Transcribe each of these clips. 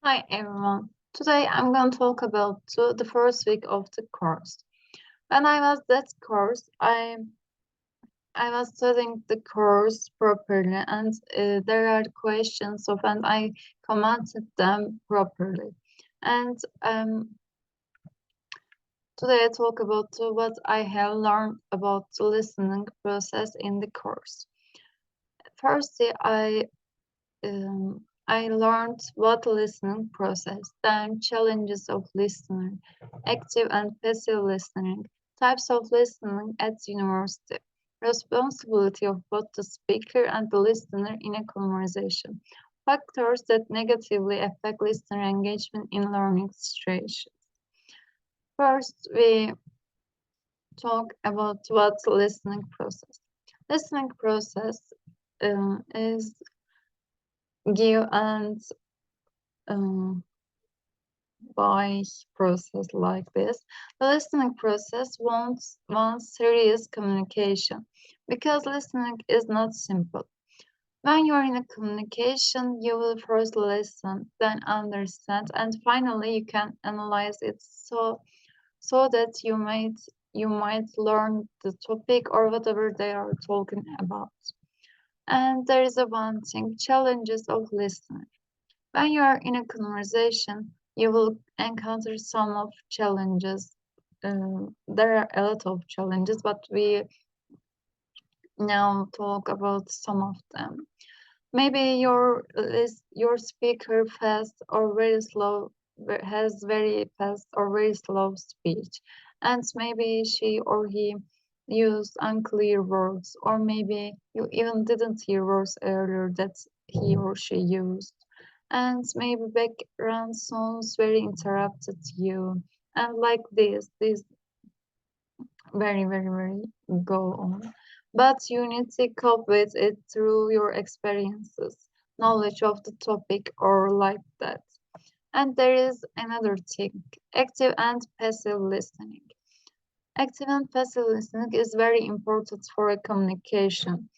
Hi everyone. Today I'm going to talk about the first week of the course. When I was that course, I was studying the course properly, and there are questions of, and I commented them properly. And today I talk about what I have learned about the listening process in the course. Firstly, I learned what listening process, then challenges of listening, active and passive listening, types of listening at university, responsibility of both the speaker and the listener in a conversation, factors that negatively affect listener engagement in learning situations. First, we talk about what listening process. Listening process is give and um, by process like this. The listening process wants serious communication because listening is not simple. When you are in a communication, you will first listen, then understand, and finally you can analyze it so that you might learn the topic or whatever they are talking about. And there is a one thing, challenges of listening. When you are in a conversation, you will encounter some of challenges. There are a lot of challenges, but we now talk about some of them. Maybe your speaker fast or very slow has very fast or very slow speech, and maybe she or he used unclear words, or maybe you even didn't hear words earlier that he or she used, and maybe background sounds very interrupted you, and like this very go on. But you need to cope with it through your experiences, knowledge of the topic, or like that. And there is another thing, active and passive listening. Active and passive listening is very important for a communication.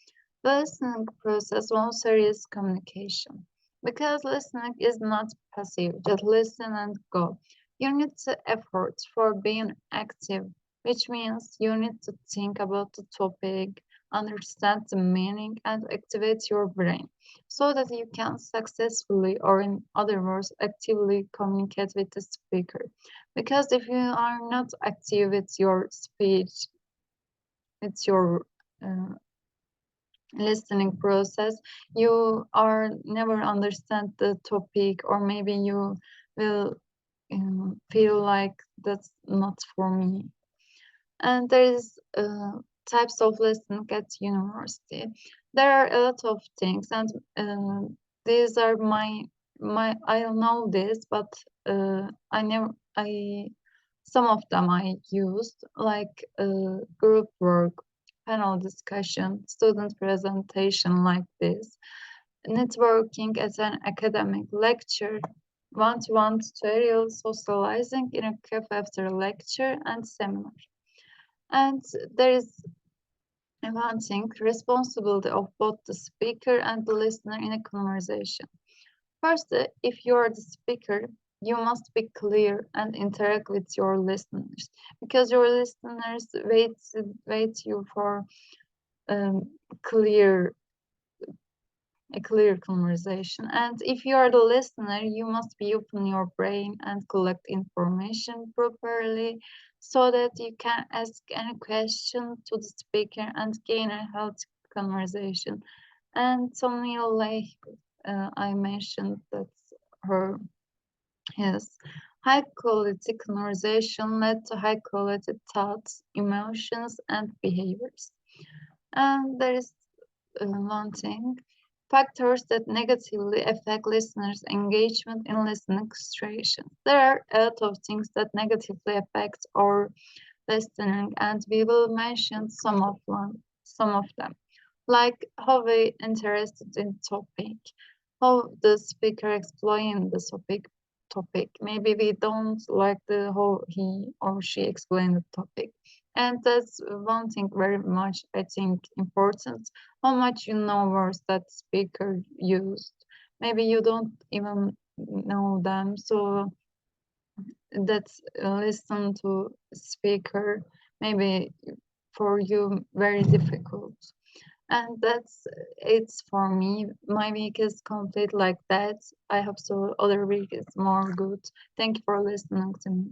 The listening process wants serious communication because listening is not passive, just listen and go. You need to effort for being active, which means you need to think about the topic, understand the meaning, and activate your brain so that you can successfully, or in other words, actively communicate with the speaker. Because if you are not active with your speech, it's your uh, listening process, you are never understand the topic, or maybe you will feel like that's not for me. And there is types of listening at university. There are a lot of things, and these are my I know this, but I never I some of them I used, like group work, panel discussion, student presentation like this, networking as an academic lecture, one-to-one tutorial, socializing in a cafe after a lecture and seminar. And there is one thing, responsibility of both the speaker and the listener in a conversation. First, if you are the speaker, you must be clear and interact with your listeners because your listeners wait you for um, clear a clear conversation. And if you are the listener, you must be open your brain and collect information properly so that you can ask any question to the speaker and gain a healthy conversation. And Sonia, like I mentioned, that's her his high quality conversation led to high quality thoughts, emotions, and behaviors. And there is one thing, factors that negatively affect listeners' engagement in listening situations. There are a lot of things that negatively affect our listening, and we will mention some of them, like how we interested in topic, how the speaker explained the topic. Maybe we don't like the how he or she explained the topic. And that's one thing very much I think important. How much you know words that speaker used. Maybe you don't even know them. So that's listen to speaker maybe for you very difficult. And that's it's for me. My week is complete like that. I hope so other week is more good. Thank you for listening to me.